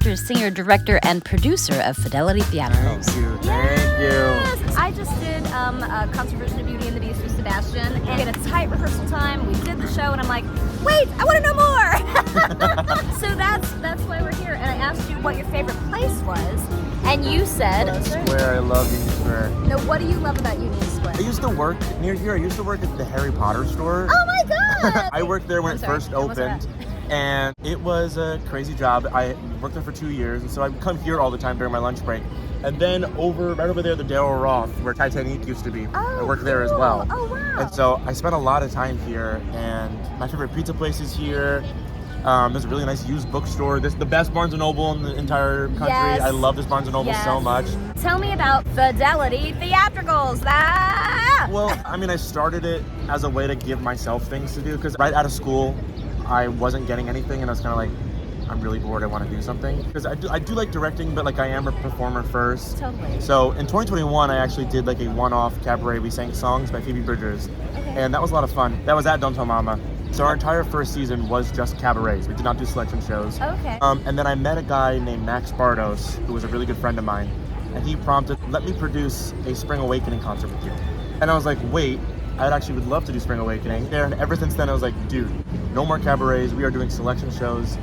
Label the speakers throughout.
Speaker 1: actor, singer, director, and producer of Fidelity Theatricals.
Speaker 2: Thank you. Thank you.
Speaker 3: I just did a concert version of Beauty and the Beast with Sebastian, and we had a tight rehearsal time. We did the show, and I'm like, wait, I want to know more. So that's why we're here. And I asked you what your favorite place was, and you said
Speaker 2: Square. I love Union Square.
Speaker 3: No, what do you love about Union Square?
Speaker 2: I used to work near here. I used to work at the Harry Potter store.
Speaker 3: Oh my god!
Speaker 2: I worked there when it first opened, and it was a crazy job. I worked there for 2 years, and so I would come here all the time during my lunch break. And then right over there, the Darryl Roth, where Titanic used to be, I worked there as well.
Speaker 3: Oh wow!
Speaker 2: And so I spent a lot of time here, and my favorite pizza place is here. There's a really nice used bookstore. This is the best Barnes & Noble in the entire country.
Speaker 3: Yes.
Speaker 2: I love this Barnes & Noble so much.
Speaker 3: Tell me about Fidelity Theatricals. Ah!
Speaker 2: Well, I mean, I started it as a way to give myself things to do, because right out of school, I wasn't getting anything, and I was kind of like, I'm really bored, I want to do something. Because I do like directing, but like I am a performer first.
Speaker 3: Totally.
Speaker 2: So in 2021, I actually did like a one-off cabaret. We sang songs by Phoebe Bridgers.
Speaker 3: Okay.
Speaker 2: And that was a lot of fun. That was at Don't Tell Mama. So our entire first season was just cabarets. We did not do selection shows.
Speaker 3: Okay.
Speaker 2: And then I met a guy named Max Bardos, who was a really good friend of mine. And he prompted, let me produce a Spring Awakening concert with you. And I was like, wait, I actually would love to do Spring Awakening. And ever since then, I was like, dude, no more cabarets. We are doing selection shows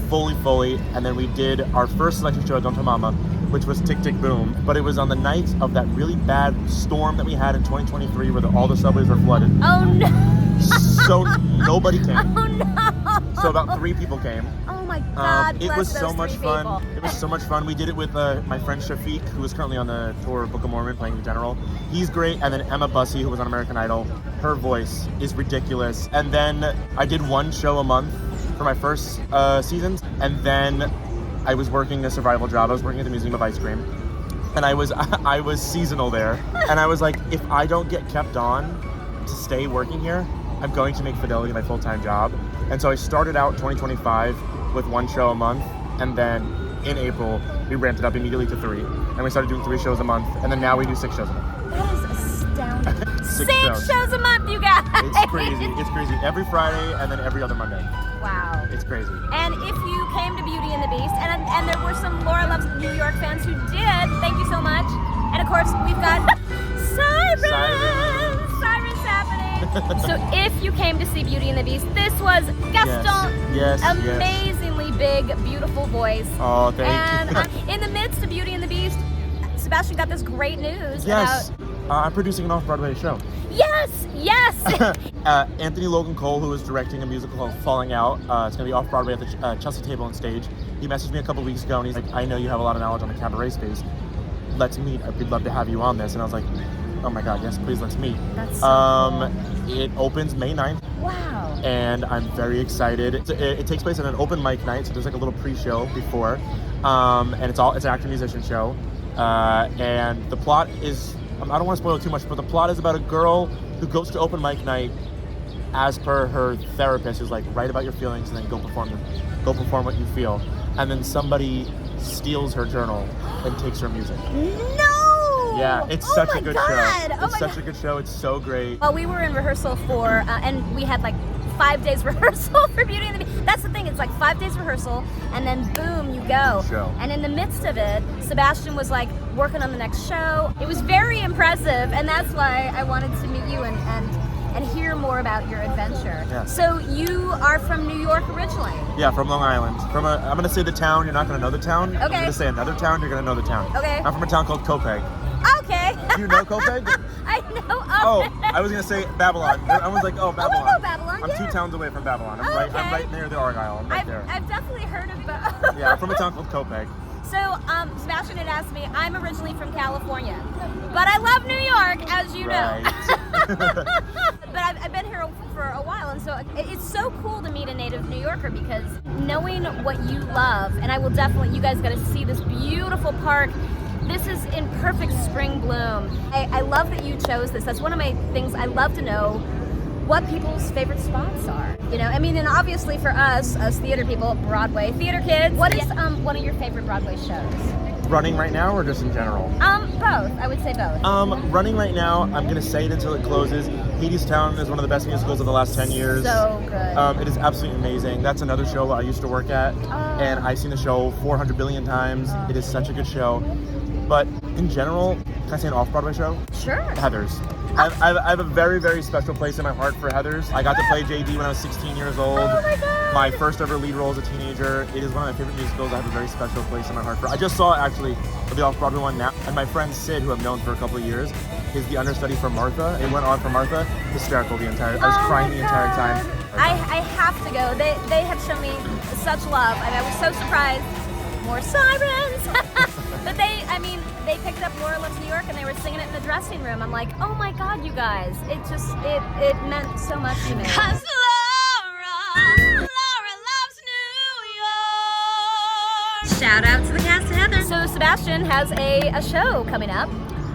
Speaker 2: fully. And then we did our first selection show at Don't Tell Mama, which was Tick Tick Boom. But it was on the night of that really bad storm that we had in 2023 where all the subways were flooded.
Speaker 3: Oh no!
Speaker 2: So nobody came.
Speaker 3: Oh no!
Speaker 2: So about 3 people came.
Speaker 3: Oh my God!
Speaker 2: It was
Speaker 3: bless
Speaker 2: so
Speaker 3: those
Speaker 2: much
Speaker 3: 3
Speaker 2: fun.
Speaker 3: people.
Speaker 2: It was so much fun. We did it with my friend Shafiq, who is currently on the tour of Book of Mormon playing the General. He's great. And then Emma Bussey, who was on American Idol. Her voice is ridiculous. And then I did 1 show a month for my first season. And then I was working a survival job. I was working at the Museum of Ice Cream. And I was seasonal there. And I was like, if I don't get kept on to stay working here, I'm going to make Fidelity my full-time job. And so I started out 2025 with 1 show a month, and then in April we ramped it up immediately to 3, and we started doing 3 shows a month, and then now we do 6 shows a month.
Speaker 3: That is astounding.
Speaker 2: 6
Speaker 3: shows a month, you guys.
Speaker 2: It's crazy. It's crazy. Every Friday and then every other Monday.
Speaker 3: Wow.
Speaker 2: It's crazy.
Speaker 3: And if you came to Beauty and the Beast, and there were some Laura Loves New York fans who did, thank you so much. And of course, we've got Sirens happening. So if you came to see Beauty and the Beast, this was Gaston.
Speaker 2: Yes.
Speaker 3: Amazingly big, beautiful voice.
Speaker 2: Oh, thank you.
Speaker 3: And in the midst of Beauty and the Beast, Sebastian got this great news
Speaker 2: Yes.
Speaker 3: about...
Speaker 2: I'm producing an off-Broadway show.
Speaker 3: Yes!
Speaker 2: Anthony Logan Cole, who is directing a musical called Falling Out, it's going to be off-Broadway at the Chelsea Table and Stage. He messaged me a couple weeks ago, and he's like, I know you have a lot of knowledge on the cabaret space. Let's meet. We'd love to have you on this. And I was like, oh my God, yes, please, let's meet.
Speaker 3: That's so cool.
Speaker 2: It opens May 9th.
Speaker 3: Wow.
Speaker 2: And I'm very excited. It takes place at an open mic night, so there's like a little pre-show before. And it's an actor-musician show. And the plot is, I don't want to spoil it too much, but the plot is about a girl who goes to open mic night as per her therapist, who's like, write about your feelings and then go perform what you feel. And then somebody steals her journal and takes her music.
Speaker 3: No!
Speaker 2: Yeah, it's
Speaker 3: Oh
Speaker 2: such
Speaker 3: my
Speaker 2: a good
Speaker 3: God.
Speaker 2: show.
Speaker 3: Oh
Speaker 2: It's
Speaker 3: my
Speaker 2: such
Speaker 3: God.
Speaker 2: a good show. It's so great.
Speaker 3: Well, we were in rehearsal for, and we had like 5 days rehearsal for Beauty and the Beast. That's the thing, it's like 5 days rehearsal, and then boom, you go.
Speaker 2: Show.
Speaker 3: And in the midst of it, Sebastian was like working on the next show. It was very impressive, and that's why I wanted to meet you and hear more about your adventure.
Speaker 2: Yeah.
Speaker 3: So you are from New York originally?
Speaker 2: Yeah, from Long Island. I'm going to say the town, you're not going to know the town.
Speaker 3: Okay.
Speaker 2: I'm going to say another town, you're going to know the town.
Speaker 3: Okay.
Speaker 2: I'm from a town called Copeg.
Speaker 3: Okay.
Speaker 2: Do you know Copeg?
Speaker 3: I know.
Speaker 2: Oh, I was going to say Babylon. I was like, oh, Babylon.
Speaker 3: I know Babylon,
Speaker 2: I'm
Speaker 3: yeah.
Speaker 2: 2 towns away from Babylon. I'm
Speaker 3: Okay.
Speaker 2: right near the Argyle. I'm right there.
Speaker 3: I've definitely heard of both.
Speaker 2: Yeah, I'm from a town called Copeg.
Speaker 3: So, Sebastian had asked me, I'm originally from California, but I love New York, as you know. But I've been here for a while, and so it's so cool to meet a native New Yorker, because knowing what you love, and I will definitely, you guys got to see this beautiful park. This is in perfect spring bloom. I love that you chose this. That's one of my things I love to know, what people's favorite spots are. You know, I mean, and obviously for us theater people, Broadway, theater kids. What is one of your favorite Broadway shows?
Speaker 2: running right now or just in general?
Speaker 3: Both. I would say both.
Speaker 2: Running right now, I'm going to say it until it closes. Hadestown is one of the best musicals of the last 10 years.
Speaker 3: So good.
Speaker 2: It is absolutely amazing. That's another show I used to work at, and I've seen the show 400 billion times. It is such a good show. But in general, can I say an off-Broadway show?
Speaker 3: Sure.
Speaker 2: Heathers. I have a very, very special place in my heart for Heathers. I got to play JD when I was 16 years old.
Speaker 3: Oh my God.
Speaker 2: My first ever lead role as a teenager. It is one of my favorite musicals. I have a very special place in my heart for. I just saw actually the off-Broadway one now, and my friend Sid, who I've known for a couple of years, is the understudy for Martha. It went on for Martha. Hysterical the entire. I was crying the entire time.
Speaker 3: I have to go. They have shown me such love, and I was so surprised. More sirens. But they picked up Laura Loves New York and they were singing it in the dressing room. I'm like, oh my God, you guys. It meant so much to me. 'Cause Laura loves New York. Shout out to the cast of Heather. So Sebastian has a show coming up.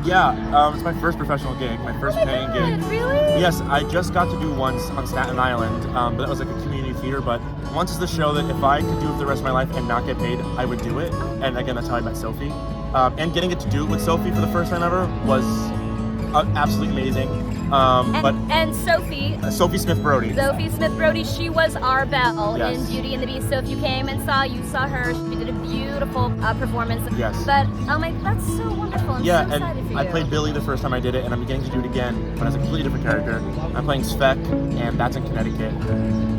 Speaker 2: Yeah, it's my first professional gig, my first paying gig.
Speaker 3: Really?
Speaker 2: Yes, I just got to do once on Staten Island, but that was like a community theater. But once is the show that if I could do it for the rest of my life and not get paid, I would do it. And again, that's how I met Sophie. And getting it to do it with Sophie for the first time ever was absolutely amazing.
Speaker 3: And
Speaker 2: Sophie Smith-Brody.
Speaker 3: Sophie Smith-Brody, she was our Belle
Speaker 2: Yes.
Speaker 3: in Beauty and the Beast. So if you came and you saw her. She did a beautiful performance.
Speaker 2: Yes.
Speaker 3: But that's so wonderful. I'm so excited for you.
Speaker 2: I played Billy the first time I did it, and I'm getting to do it again, but as a completely different character. I'm playing Svek, and that's in Connecticut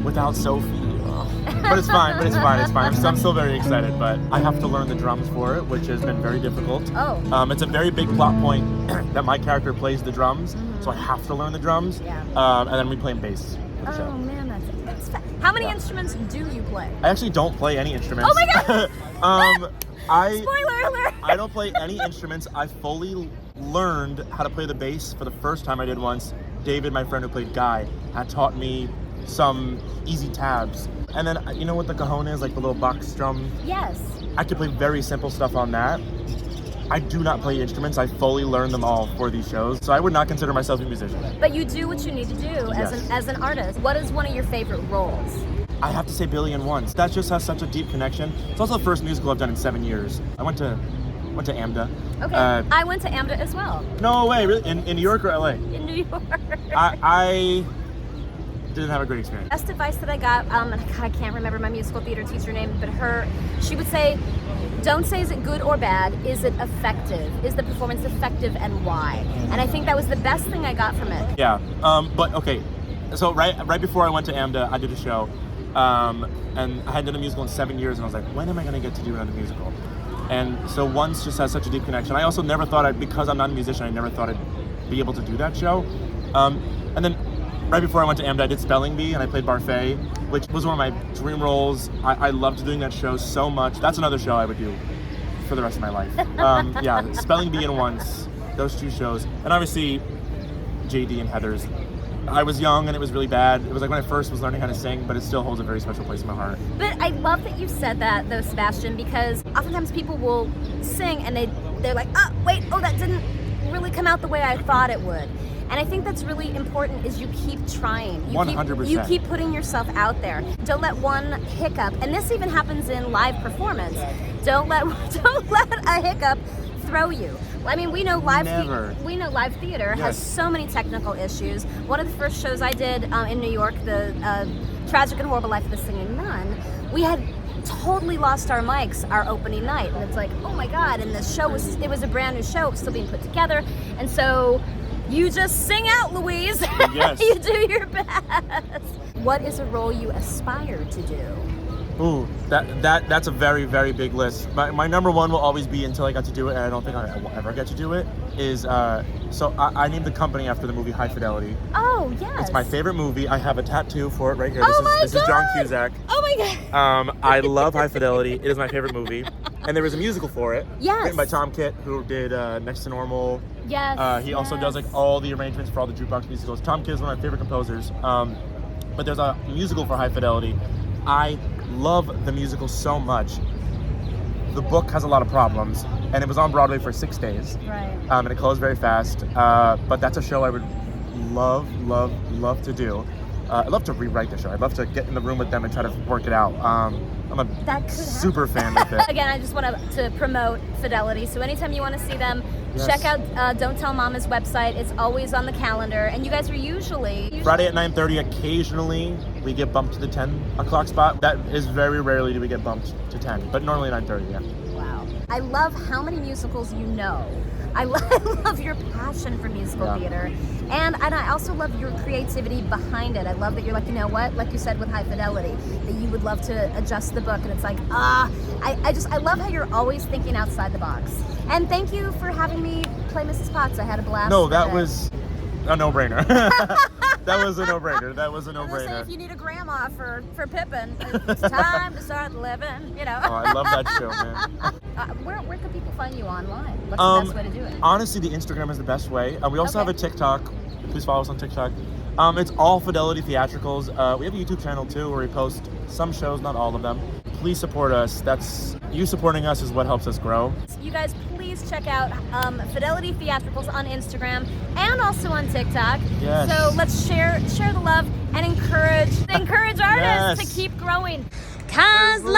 Speaker 2: without Sophie. But it's fine. I'm still very excited, but I have to learn the drums for it, which has been very difficult.
Speaker 3: Oh.
Speaker 2: It's a very big plot point that my character plays the drums, so I have to learn the drums.
Speaker 3: Yeah.
Speaker 2: And then we play bass for the show.
Speaker 3: Oh man, that's fun. How many instruments do you play?
Speaker 2: I actually don't play any instruments.
Speaker 3: Oh my God! Spoiler alert!
Speaker 2: I don't play any instruments. I fully learned how to play the bass for the first time I did once. David, my friend who played Guy, had taught me some easy tabs. And then, you know what the cajon is? Like the little box drum?
Speaker 3: Yes.
Speaker 2: I could play very simple stuff on that. I do not play instruments. I fully learned them all for these shows. So I would not consider myself a musician.
Speaker 3: But you do what you need to do as an artist. What is one of your favorite roles?
Speaker 2: I have to say Billy in Once. That just has such a deep connection. It's also the first musical I've done in 7 years. I went to AMDA.
Speaker 3: Okay. I went to AMDA as well.
Speaker 2: No way, really? In New York or LA?
Speaker 3: In New York.
Speaker 2: I didn't have a great experience.
Speaker 3: Best advice that I got, I can't remember my musical theater teacher name, but she would say, don't say is it good or bad, is it effective? Is the performance effective and why? And I think that was the best thing I got from it.
Speaker 2: Yeah, but okay, so right before I went to AMDA, I did a show, and I hadn't done a musical in 7 years, and I was like, when am I gonna get to do another musical? And so Once just has such a deep connection. I also never thought because I'm not a musician, I never thought I'd be able to do that show. And then right before I went to AMDA, I did Spelling Bee, and I played Barfay, which was one of my dream roles. I loved doing that show so much. That's another show I would do for the rest of my life. Yeah, Spelling Bee and Once, those two shows. And obviously, JD and Heathers. I was young and it was really bad. It was like when I first was learning how to sing, but it still holds a very special place in my heart.
Speaker 3: But I love that you said that, though, Sebastian, because oftentimes people will sing and they're like, that didn't really come out the way I thought it would. And I think that's really important is you keep trying.
Speaker 2: 100%.
Speaker 3: You keep putting yourself out there. Don't let one hiccup, and this even happens in live performance. Don't let a hiccup throw you. I mean, we know live theater has so many technical issues. One of the first shows I did in New York, the Tragic and Horrible Life of the Singing Nun, we had totally lost our mics our opening night, and it's like, oh my God! And the show was a brand new show, still being put together, and so you just sing out, Louise.
Speaker 2: Yes.
Speaker 3: You do your best. What is a role you aspire to do?
Speaker 2: Ooh, that's a very, very big list. My number one will always be, until I got to do it, and I don't think I will ever get to do it, is, so I named the company after the movie High Fidelity.
Speaker 3: Oh, yes.
Speaker 2: It's my favorite movie. I have a tattoo for it right here.
Speaker 3: Oh
Speaker 2: This is John Cusack.
Speaker 3: Oh my God.
Speaker 2: I love High Fidelity. It is my favorite movie. And there was a musical for it.
Speaker 3: Yes.
Speaker 2: Written by Tom Kitt, who did Next to Normal.
Speaker 3: Yes.
Speaker 2: He also does like all the arrangements for all the jukebox musicals. Tom Kitt is one of my favorite composers. But there's a musical for High Fidelity. I love the musical so much. The book has a lot of problems, and it was on Broadway for 6 days.
Speaker 3: Right.
Speaker 2: And it closed very fast. But that's a show I would love to do. I'd love to rewrite the show. I'd love to get in the room with them and try to work it out. I'm a super fan of it.
Speaker 3: Again, I just want to promote Fidelity. So anytime you want to see them,
Speaker 2: Yes.
Speaker 3: check out Don't Tell Mama's website. It's always on the calendar. And you guys are usually
Speaker 2: Friday at 9:30. Occasionally, we get bumped to the 10 o'clock spot. That is very rarely do we get bumped to 10, but normally 9:30, yeah.
Speaker 3: Wow. I love how many musicals you know. I love your passion for musical theater. And I also love your creativity behind it. I love that you're like, you know what, like you said with High Fidelity, that you would love to adjust the book. And it's like, I love how you're always thinking outside the box. And thank you for having me play Mrs. Potts. I had a blast.
Speaker 2: No, that was a no-brainer. That was a no-brainer. That was a
Speaker 3: I was gonna say,
Speaker 2: no-brainer.
Speaker 3: if you need a grandma for Pippin, it's time to start living, you know.
Speaker 2: Oh, I love that show, man.
Speaker 3: Where can people find you online? What's the best way to do it?
Speaker 2: Honestly, the Instagram is the best way. We also have a TikTok. Please follow us on TikTok. It's all Fidelity Theatricals. We have a YouTube channel too where we post some shows, not all of them. Please support us. You supporting us is what helps us grow.
Speaker 3: You guys, please check out Fidelity Theatricals on Instagram and also on TikTok.
Speaker 2: Yes.
Speaker 3: So let's share the love and encourage artists
Speaker 2: Yes.
Speaker 3: to keep growing. 'Cause love